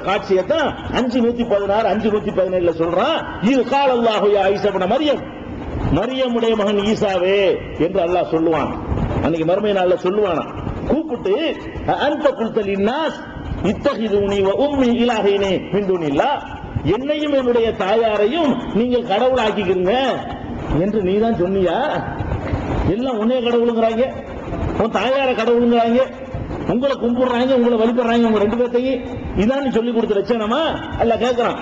காட்சியத்தான் 5:116 5:117 சொல்றான். இது கால அல்லாஹு யா ஈசா இப்னு மரியம், மரியமுடைய மகன் ஈசாவே என்று அல்லாஹ் சொல்லுவான். அன்னைக்கு மறுமை நாள்ல சொல்லுவானா, கூப்பிட்டு அந்த குல்தல் இன்னாஸ் இத்தஹிதுனி வ உம்மி இலாஹைனி மின் துனில்லாஹ், என்னையும் என்னுடைய தாயாரையும் நீங்கள் கடவுள் ஆக்கிக்கிறீங்க என்று நீ தான் சொன்னியா? எல்லாம் உன்னைய கடவுளுங்கிறாங்க, உன் தாயார கடவுளுங்கிறாங்க, உங்களை கும்பிடுறாங்க, உங்களை வழிபடுறாங்க, உங்க ரெண்டு பேர்த்தையும். இதான் நீ சொல்லி கொடுத்து வச்சேனமா? அல்ல கேட்கிறான்.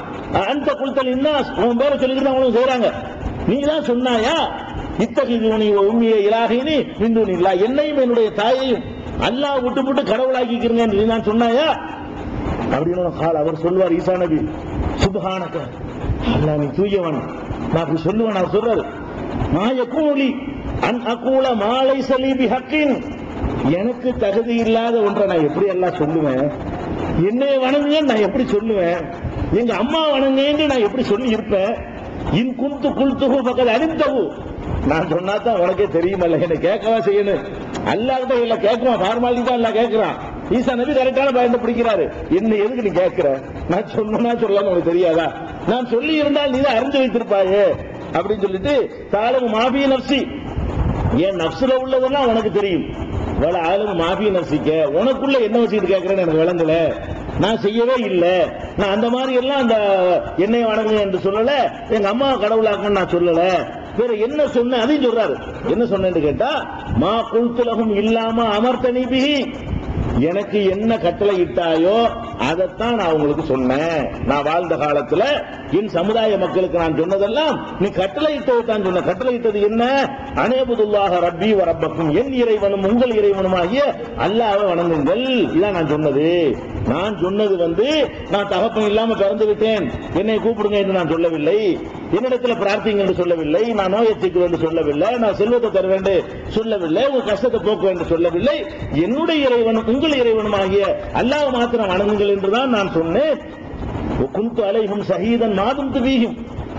அந்த குல்தல் இன்னாஸ், உன் பேரை சொல்லிக்கிட்டு அவங்களும் செய்யறாங்க. நீ தான் சொன்னாயா? இத்தஹிதுனி வ உம்மி இலாஹைனி மின் துனில்லாஹ், என்னையும் என்னுடைய தாயையும் அல்லாஹ் விட்டு கடவுளாக்கிக்கிறீங்க என்று நீ தான் சொன்னாயா? அப்படின்னு அவர் சொல்லுவார் ஈசா நபி, சுப்ஹானக, அல்லாஹ் நீ தூயவன், நான் அப்படி சொல்லுவேன். நான் சொல்றாரு, மாயகூலி அன் அகூல மாலை சலீபி ஹக்கின், எனக்கு தகுதி இல்லாத ஒன்றை நான் எப்படி எல்லாம் சொல்லுவேன்? என்னை வணங்குங்க நான் எப்படி சொல்லுவேன்? எங்க அம்மா வணங்குங்க நான் எப்படி சொல்லி இருப்பேன்? இன் குந்து குல்துஹு பக்கத்து அழிந்தவு, நான் சொன்னாதான் உனக்கே தெரியுமல்ல, என்ன கேட்கவா செய்யணும்? அல்லாஹ்கிட்ட இல்ல கேட்குவான், ஃபார்மாலிட்டி தான் எல்லாம் கேட்கிறான். ஈசா நபி கரெக்டான பயந்து பிடிக்கிறாரு. என்ன எதுக்கு நீ கேட்கிற? நான் சொன்னா சொல்லாம உனக்கு தெரியாதா? நான் சொல்லி இருந்தால் நீ தான் அறிஞ்சு வைத்திருப்பாயே அப்படின்னு சொல்லிட்டு, தாலமு மாபி நப்சி, என் நப்சுல உள்ளதெல்லாம் உனக்கு தெரியும். வல ஆலமு மாபி நப்சிக்க, உனக்குள்ள என்ன வச்சுக்கிட்டு கேட்கிறேன்னு எனக்கு விளங்கல, நான் செய்யவே இல்லை. நான் அந்த மாதிரி எல்லாம் அந்த என்னை வணங்குங்க என்று சொல்லல, எங்க அம்மா கடவுளாக்கன்னு நான் சொல்லல. வேற என்ன சொன்ன அதையும் சொல்றாரு. என்ன சொன்னேன்னு கேட்டா, மா குல்துலகும் இல்லாம அமர்த்தனி பிஹி, எனக்கு என்ன கட்டளை இட்டாயோ அதைத்தான் நான் உங்களுக்கு சொன்னேன். நான் வாழ்ந்த காலத்துல என் சமுதாய மக்களுக்கு நான் சொன்னதெல்லாம் நீ கட்டளை இட்டது தான் சொன்ன. கட்டளை இட்டது என்ன? அனேபுதுல்லாஹ ரப்பி வ ரப்பக்கும், என் இறைவனும் உங்கள் இறைவனுமாகிய அல்லாஹ்வை வணங்குங்கள். இதான் நான் சொன்னது. நான் சொன்னது நான் தகப்பன் இல்லாம பிறந்து விட்டேன், என்னை கூப்பிடுங்க என்று நான் சொல்லவில்லை. என்னிடத்துல பிரார்த்திங்க என்று சொல்லவில்லை. நான் நோயத்திற்கு என்று சொல்லவில்லை. நான் செல்வத்தை தர வேண்டும் சொல்லவில்லை. உங்க கஷ்டத்தை போக்கு என்று சொல்லவில்லை. என்னுடைய இறைவனும் உங்கள் இறைவனுமாகிய அல்லாஹ் மாத்திரம் வணங்குங்கள் என்றுதான் நான் சொன்னேன். குந்து அலைஹும் ஷஹீதன் மாதும் துபீஹிம்,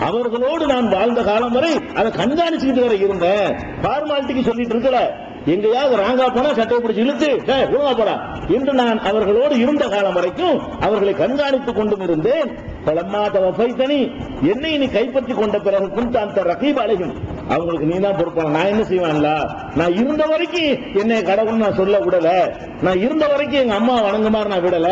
அவர்களோடு நான் வாழ்ந்த காலம் வரை அதை கண்காணிச்சுக்கிட்டு வரை இருந்தேன். ஃபார்மாலிட்டிக்கு சொல்லிட்டு இருக்கல, எங்கேயாவது ராங்கா போனா சட்டை பிடிச்சி இழுத்து ஒழுங்கா போடா என்று நான் அவர்களோடு இருந்த காலம் வரைக்கும் அவர்களை கண்காணித்துக் கொண்டும் இருந்தேன். பலம்மா தவஃபைதனி, என்னை நீ கைப்பற்றி கொண்ட பிறகு குன்த அந்த ரகீப் அலைஹிம், அவங்களுக்கு நீ தான் பொறுப்பான. நான் என்ன செய்வேன்ல, நான் இருந்த வரைக்கும் என்னை கடவுள் நான் சொல்ல விடல, நான் இருந்த வரைக்கும் எங்க அம்மா வணங்குமாறு நான் விடல.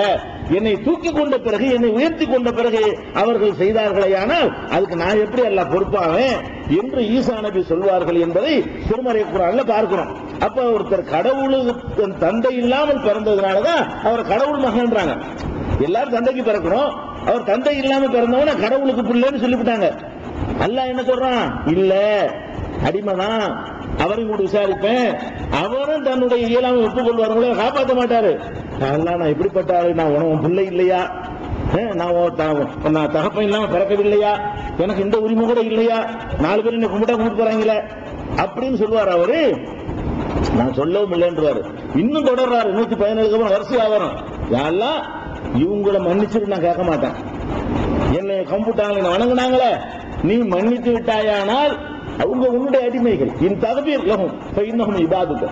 என்னை தூக்கி கொண்ட பிறகு, என்னை உயர்த்தி கொண்ட பிறகு அவர்கள் செய்தார்களேயானால் அதுக்கு நான் எப்படி எல்லாம் பொறுப்பாவேன் என்று ஈசா நபி சொல்வார்கள் என்பதை திருமறை குர்ஆன்ல பார்க்கிறோம். அப்ப ஒருத்தர் கடவுளுக்கு தந்தை இல்லாமல் பிறந்ததுனாலதான் அவர் கடவுள் மகன்றாங்க. எல்லாரும் தந்தைக்கு பிறக்கணும், அவர் தந்தை இல்லாம பிறந்தவன கடவுளுக்கு பிள்ளைன்னு சொல்லிவிட்டாங்க. அல்லாஹ் என்ன சொல்றான்? இல்ல, அடிமைதான், அவரையும் கூட விசாரிப்பேன். அவரும் தன்னுடைய இயலாமை ஒப்புக்கொள்வார், காப்பாற்ற மாட்டாரு. அல்லாஹ் நான் எப்படிப்பட்டாரு? நான் உனக்கு பிள்ளை இல்லையா? நான் தகப்பன் இல்லாம பிறக்கவில்லையா? எனக்கு இந்த உரிமை கூட இல்லையா? 4 பேர் என்ன கும்பிட்டு போறாங்களே அப்படின்னு சொல்லுவார் அவரு. நான் சொல்லவும் இல்லைன்றாரு. இன்னும் தொடர்றாரு. 117 வரிசையா வரும். யாரெல்லாம் இவங்களை மன்னிச்சுட்டு நான் கேட்க மாட்டேன். என்னை கம்பிட்டாங்களே வணங்குனாங்களே, நீ மன்னித்து விட்டாயானால் அவங்க உன்னுடைய அடிமைகள். என் தகவீர் லகும் இன்னும் இபாதுக்கு,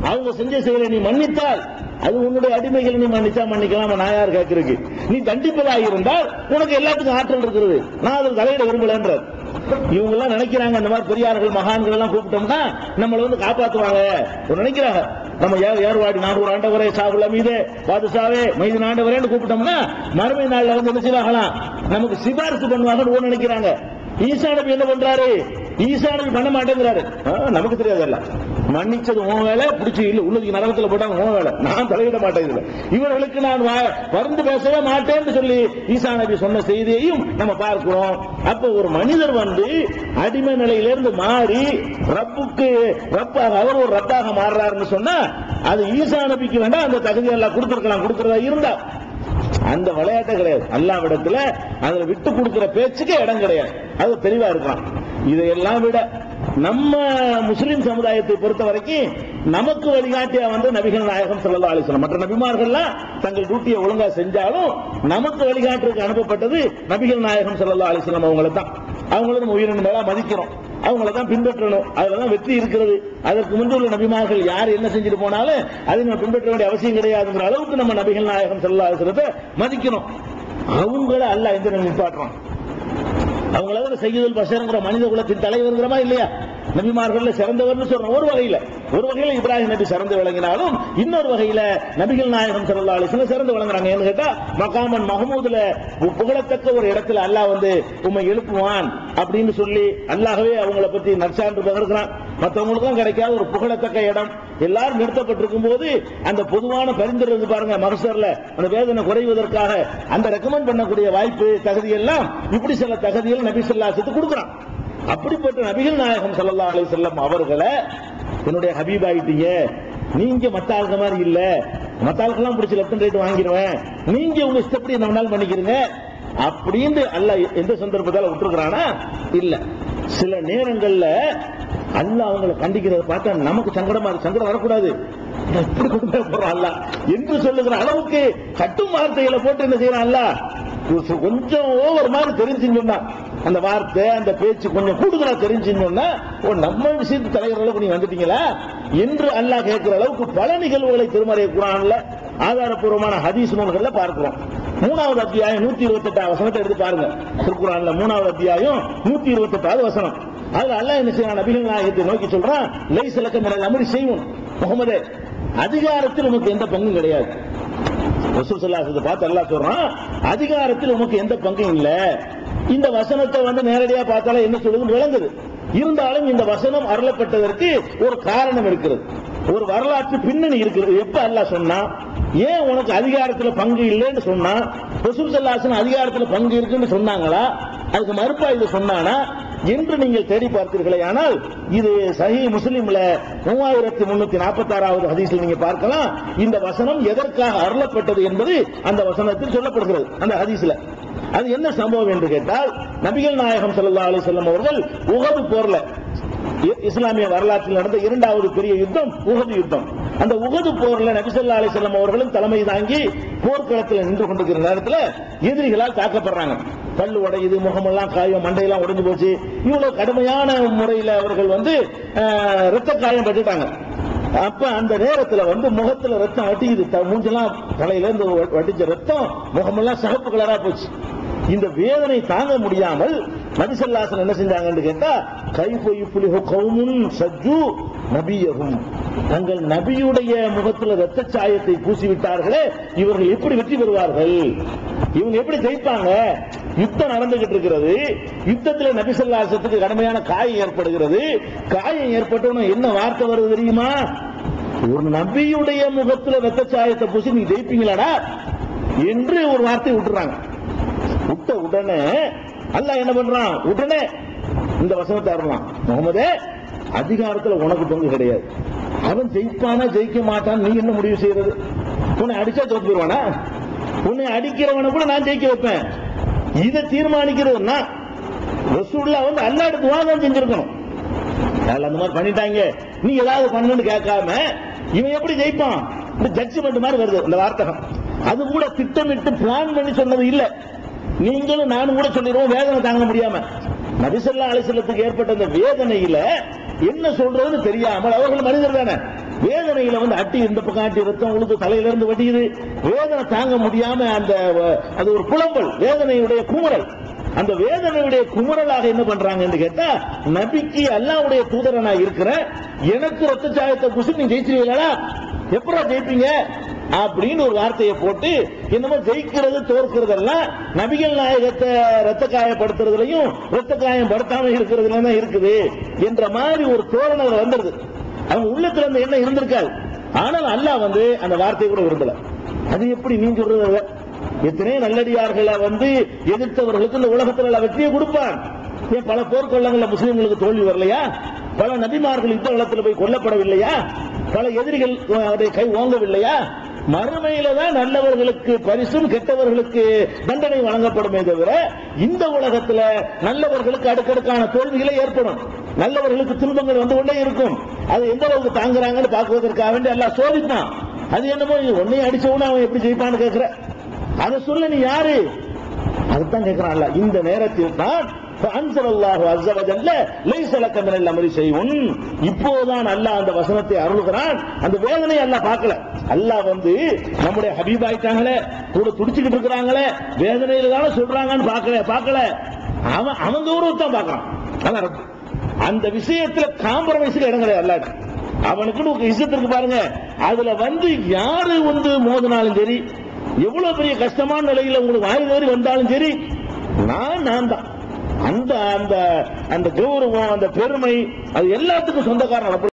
அவங்க செஞ்ச செயலை நீ மன்னித்தால் அது உன்னுடைய அடிமைகள். நீ மன்னிச்சா மன்னிக்கலாம், நான் யார் கேட்கறதுக்கு? நீ தண்டிப்பதாக இருந்தால் உனக்கு எல்லாத்துக்கும் ஆற்றல் இருக்கிறது, நான் அதில் தலையிட விரும்பலன்ற. இவங்க எல்லாம் நினைக்கிறாங்க இந்த மாதிரி பெரியார்கள் மகான்கள் எல்லாம் கூப்பிட்டோம்னா நம்மளை காப்பாற்றுவாங்க நினைக்கிறாங்க. நம்ம ஏர்வாடி நாகூர் ஆண்டவரே, சாகுல் அமீதே, பாதுஷாவே, மைதீன் ஆண்டவரேன்னு கூப்பிட்டோம்னா மறுமை நாள்ல என்ன செய்வாங்களாம், நமக்கு சிபாரிசு பண்ணுவாங்கன்னு நினைக்கிறாங்க. ஈசா நபி என்ன பண்றாரு? ஈசா நபி பண்ண மாட்டேங்கிறாரு. நமக்கு தெரியாதல்ல, மன்னிச்சது உன் வேலை, பிடிச்சி இல்ல உள்ளதுக்கு நரகத்தில் போட்டாங்க உன் வேலை, நான் தலையிட மாட்டேன். இதுல இவர்களுக்கு நான் பருந்து பேசவே மாட்டேன்னு சொல்லி ஈசா நபி சொன்ன செய்தியையும் நம்ம பார்க்கிறோம். அப்ப ஒரு மனிதர் அடிமை நிலையிலிருந்து மாறி ரப்புக்கு ரப்பாக, அவர் ஒரு ரப்பாக மாறுறாருன்னு சொன்னா அது ஈசா நபிக்கு வேண்டாம், அந்த தகுதி எல்லாம் கொடுத்திருக்கலாம். கொடுக்கிறதா இருந்தா அந்த விளையாட்டு கிடையாது. அல்லாஹ்விடத்துல அதுல விட்டு கொடுக்கிற பேச்சுக்கு இடம் கிடையாது. அது தெளிவா இருக்கலாம். இதையெல்லாம் விட நம்ம முஸ்லிம் சமுதாயத்தை பொறுத்த வரைக்கும் நமக்கு வழிகாட்டியா நபிகள் நாயகம் ஸல்லல்லாஹு அலைஹி வஸல்லம். மற்ற நபிமார்கள்லாம் தங்கள் டியூட்டியை ஒழுங்கா செஞ்சாலும் நமக்கு வழிகாட்டுறதுக்கு அனுப்பப்பட்டது நபிகள் நாயகம் ஸல்லல்லாஹு அலைஹி வஸல்லம் அவங்களை தான். அவங்கள நம்ம உயிரின மேல மதிக்கிறோம், அவங்கள தான் பின்பற்றணும். அதுலதான் வெற்றி இருக்கிறது. அதற்கு முன்பு உள்ள நபிமார்கள் யார் என்ன செஞ்சுட்டு போனாலும் அதை நம்ம பின்பற்ற வேண்டிய அவசியம் கிடையாதுங்கிற அளவுக்கு நம்ம நபிகள் நாயகம் ஸல்லல்லாஹு அலைஹி வஸல்லத்தை மதிக்கணும். அவங்கள அல்லாஹ் எந்த நிப்பாட்டுறான்? அவங்களாவது சையதுல் பஷர்ங்கிற மனித குலத்தின் தலைவர்ங்கிறமா இல்லையா? நபிமார்கள் சிறந்தவர்னு சொல்றோம். ஒரு வகையில இப்ராஹிம் நபி சிறந்து விளங்கினாலும் இன்னொரு வகையில நபிகள் நாயகம் ஸல்லல்லாஹு அலைஹி வஸல்லம் சிறந்து விளங்குறாங்க. ஏன்னு கேட்டா மகாமன் மஹமூதுல புகழத்தக்க ஒரு இடத்துல அல்லாஹ் வந்து உம்மை எழுப்புவான் அப்படின்னு சொல்லி அல்லாஹ்வே அவங்கள பத்தி நற்சான்று பகிர்கிறான். மற்றவங்களுக்கும் கிடைக்காத ஒரு புகழத்தக்க இடம். எல்லாரும் நிறுத்தப்பட்டிருக்கும் போது அந்த பொதுவான பரிந்துரை பாருங்க, மகசர்ல அந்த வேதனை குறைவதற்காக அந்த ரெக்கமெண்ட் பண்ணக்கூடிய வாய்ப்பு தகுதி எல்லாம் இப்படி சில தகுதிகள் நபி ஸல்லல்லாஹு அலைஹி வஸல்லம் கொடுக்குறான். அப்படிப்பட்ட நபிகள் நாயகம் ஸல்லல்லாஹு அலைஹி வஸல்லம் அவர்களை என்னுடைய ஹபீப் ஆயிட்டீங்க, நீங்க மத்த ஆளுங்க மாதிரி இல்ல, மத்த ஆளுக்கெல்லாம் பிடிச்சி லெஃப்ட் அண்ட் ரைட் வாங்கிடுவேன், நீங்க உங்க இஷ்டப்படி என்ன வேணாலும் பண்ணிக்கிறீங்க அப்படின்னு அல்லாஹ் எந்த சந்தர்ப்பத்தால விட்டுருக்கிறானா? இல்ல. சில நேரங்கள்ல அல்லாஹ் அவங்களை கண்டிக்கிறத பார்த்தா நமக்கு சங்கடம் வரக்கூடாது, எப்படி கொண்டு போறான் அல்லாஹ் என்று சொல்லுகிற அளவுக்கு கட்டும் வார்த்தைகளை போட்டு என்ன செய்யறான் அல்லாஹ்? கொஞ்சம் ஓவர் மாதிரி தெரிஞ்சுன்னா அந்த வார்த்தை அந்த பேச்சு கொஞ்சம் கூடுதலா தெரிஞ்சுன்னா நம்ம விஷயத்து தலைவர் அளவுக்கு நீங்க வந்துட்டீங்களா என்று அல்லாஹ் கேட்கிற அளவுக்கு பல நிகழ்வுகளை திருமறை குர்ஆன்ல ஆதாரப்பூர்வமான ஹதீஸ் நூல்கள்ல பார்க்கிறோம். 3வது அத்தியாயம் 128 வசனத்தை எடுத்து பாருங்க. திருக்குர்ஆன்ல 3வது அத்தியாயம் 128 வசனம். அதுல அல்லாஹ் என்ன செய்யறான்? நபிகள் நாயகத்தை நோக்கி சொல்றான், லைஸலக மினல் அம்ரி ஷைஉன், முஹம்மதே அதிகாரத்தில் உனக்கு எந்த பங்கும் கிடையாது. ரசூல் ஸல்லல்லாஹு அலைஹி வஸல்லம் பார்த்து அல்லாஹ் சொல்றான், அதிகாரத்தில் உனக்கு எந்த பங்கும் இல்ல. இந்த வசனத்தை வந்து நேரடியா பார்த்தாலே என்ன சொல்லுதுன்னு விளங்குது. இருந்தாலும் இந்த வசனம் அருளப்பட்டதற்கு ஒரு காரணம் இருக்கிறது, ஒரு வரலாற்று பின்னணி இருக்கிறது. எப்ப அல்லாஹ் சொன்னா, ஏன் உனக்கு அதிகாரத்தில் பங்கு இல்லைன்னு சொன்னா, ரசூல் ஸல்லல்லாஹு அலைஹி வஸல்லம் அதிகாரத்தில் பங்கு இருக்குன்னு சொன்னாங்களா, அதுக்கு மறுப்பா இது சொன்னானா என்று நீங்கள் தேடி பார்த்தீர்களே ஆனால் இது சஹீஹ் முஸ்லிம்ல 3346வது ஹதீஸில் நீங்க பார்க்கலாம். இந்த வசனம் எதற்காக அருளப்பட்டது என்பது அந்த வசனத்தில் சொல்லப்படுகிறது. அந்த ஹதீஸ்ல அது என்ன சம்பவம் என்று கேட்டால், நபிகள் நாயகம் ஸல்லல்லாஹு அலைஹி வஸல்லம் அவர்கள் உஹது போர்ல, இஸ்லாமிய வரலாற்றில் நடந்த 2வது பெரிய யுத்தம் உஹது யுத்தம். அந்த உஹது போர்ல நபி ஸல்லல்லாஹு அலைஹி வஸல்லம் அவர்களும் தலைமை தாங்கி போர்க்களத்தில் நின்று கொண்டிருக்கிற நேரத்தில் எதிரிகளால் தாக்கப்படுறாங்க. பல்லு உடையுது, முகமெல்லாம் காயம், மண்டையெல்லாம் உடைஞ்சு போச்சு. இவ்வளவு கடுமையான முறையில் அவர்கள் வந்து ரத்த காயம் பட்டுட்டாங்க. அப்ப அந்த நேரத்தில் வந்து முகத்துல ரத்தம் வட்டிக்குது, மூஞ்செல்லாம் தலையில இருந்து வட்டிச்ச ரத்தம், முகமெல்லாம் சிகப்பு கலரா போச்சு. இந்த வேதனை தாங்க முடியாமல் நபி ஸல்லல்லாஹு அலைஹி வஸல்லம் என்ன செஞ்சாங்கன்னு கேட்டா, கைஃப யுஃப்லிஹு கௌமுன் சஜ்ஜு நபியஹும், தங்கள் நபியுடைய முகத்தில் ரத்த சாயத்தை பூசி விட்டார்களே, இவர்கள் எப்படி வெற்றி பெறுவார்கள், இவங்க எப்படி ஜெயிப்பாங்க? யுத்தம் நடந்துகிட்டு இருக்கிறது, யுத்தத்தில் நபி ஸல்லல்லாஹு அலைஹி வஸல்லம் கடுமையான காயம் ஏற்படுகிறது. காயம் ஏற்பட்டவன என்ன வார்த்தை வருது தெரியுமா? ஒரு நபியுடைய முகத்தில் ரத்த சாயத்தை பூசி நீ ஜெயிப்பீங்களாடா என்று ஒரு வார்த்தை விட்டுறாங்க. விட்ட உடனே அல்லாஹ் என்ன பண்றான்? உடனே இந்த வசனத்தை அருளான், முகமதே அதிகாரத்தில் உனக்கு பங்கு கிடையாது. அவன் ஜெயிப்பானா ஜெயிக்க மாட்டான், நீ என்ன முடிவு செய்யறது? உன்னை அடிச்சா தோத்து போயிருவானா? உன்னை அடிக்கிறவனை கூட நான் ஜெயிக்க வைப்பேன். இதை தீர்மானிக்கிறதுனா ரசூலுல்லாஹ் வந்து அல்லாஹ் எடுத்து வாதம் செஞ்சிருக்கணும். அந்த மாதிரி பண்ணிட்டாங்க, நீ ஏதாவது பண்ணுன்னு கேட்காம இவன் எப்படி ஜெயிப்பான்? இந்த ஜட்ஜ்மெண்ட் மாதிரி வருது இந்த வார்த்தகம். அது கூட திட்டமிட்டு பிளான் பண்ணி சொன்னது இல்ல. நீங்களும் நானும் கூட சொல்லிடுவோம் வேதனை தாங்க முடியாம. நபி ஸல்லல்லாஹு அலைஹி வஸல்லத்துக்கு ஏற்பட்ட அந்த வேதனையில என்ன சொல்றதுன்னு தெரியாமல், அவர்கள் மனிதர் தானே, வேதனையில வந்து அட்டி இந்த பக்கம் அட்டி ரத்தம் உங்களுக்கு தலையில இருந்து வட்டியுது, வேதனை தாங்க முடியாம அந்த அது ஒரு புலம்பல், வேதனையுடைய குமுறல். அந்த வேதனையுடைய குமுறலாக என்ன பண்றாங்க என்று கேட்டா, நபிக்கு அல்லாஹ்வுடைய தூதரனா இருக்கிற எனக்கு ரத்த சாயத்தை பூசி நீ ஜெயிச்சிருவீங்களா, எப்படா ஜெயிப்பீங்க அப்படின்னு ஒரு வார்த்தையை போட்டு, என்னமோ ஜெயிக்கிறது தோற்கிறதெல்லாம் நபிகள் நாயகத்தை ரத்த காயப்படுத்துறதுலையும் ரத்த காயம் படுத்தாம இருக்கிறதுல தான் இருக்குது என்ற மாதிரி ஒரு தோரணை வந்துருது. அவங்க உள்ளத்துல அந்த எண்ணம் இருந்திருக்காது. ஆனால் அல்லாஹ் வந்து அந்த வார்த்தையை கூட விரும்பல. அது எப்படி நீங்க சொல்றது? எத்தனை நல்லடியார்களை வந்து எதிர்த்தவர்களுக்கு இந்த உலகத்தில் வெற்றியை கொடுப்பான். ஏன் பல போர்க்கொள்ளங்கள்ல முஸ்லிம்களுக்கு தோல்வி வரலையா? பல நபிமார்கள் யுத்த களத்தில் போய் கொல்லப்படவில்லையா? பல எதிரிகள் கை ஓங்கவில்லையா? மறுமையில தான் நல்லவர்களுக்கு பரிசும் கெட்டவர்களுக்கு தண்டனை வழங்கப்படுமே தவிர, இந்த உலகத்தில் நல்லவர்களுக்கு அடுக்கடுக்கான தோல்விகளே ஏற்படும், நல்லவர்களுக்கு துன்பங்கள் வந்து கொண்டே இருக்கும். அது எந்த அளவுக்கு தாங்குறாங்கன்னு பார்க்குவதற்காக வேண்டி எல்லாம் சோதித்தான். அது என்னமோ உன்னையும் அடிச்சவன அவன் எப்படி ஜெயிப்பான்னு கேட்கிற, அதை சொல்ல நீ யாரு? அதுதான் கேட்கிறான் அல்லாஹ். இந்த நேரத்தில் தான் அன்ஸலல்லாஹு அஸ்ஸ வஜல்ல லைஸ லக மினல் அம்ரி ஷைஉன். இப்போதான் அல்லாஹ் அந்த வசனத்தை அருளுகிறான். அந்த வேதனை அல்லாஹ் பார்க்கல. அல்லாஹ் நம்முடைய ஹபீப் ஆயிட்டாங்களே, கூட துடிச்சுக்கிட்டு இருக்கிறாங்களே, வேதனையில தானே சொல்றாங்கன்னு பார்க்கல. அவன் கௌரவத்தான் பார்க்கறான். அதான் அந்த விஷயத்துல காம்ப்ரமைஸ்க்கு இடம் கிடையாது. அல்லாஹ் அவனுக்கு இஸ்ஸத்திற்கு பாருங்க, அதுல யாரு மோதினாலும் சரி, எவ்வளவு பெரிய கஷ்டமான நிலையில உங்களுக்கு வாய்தேறி வந்தாலும் சரி, நான் தான் அந்த அந்த அந்த கௌரவம், அந்த பெருமை, அது எல்லாத்துக்கும் சொந்தக்காரன்.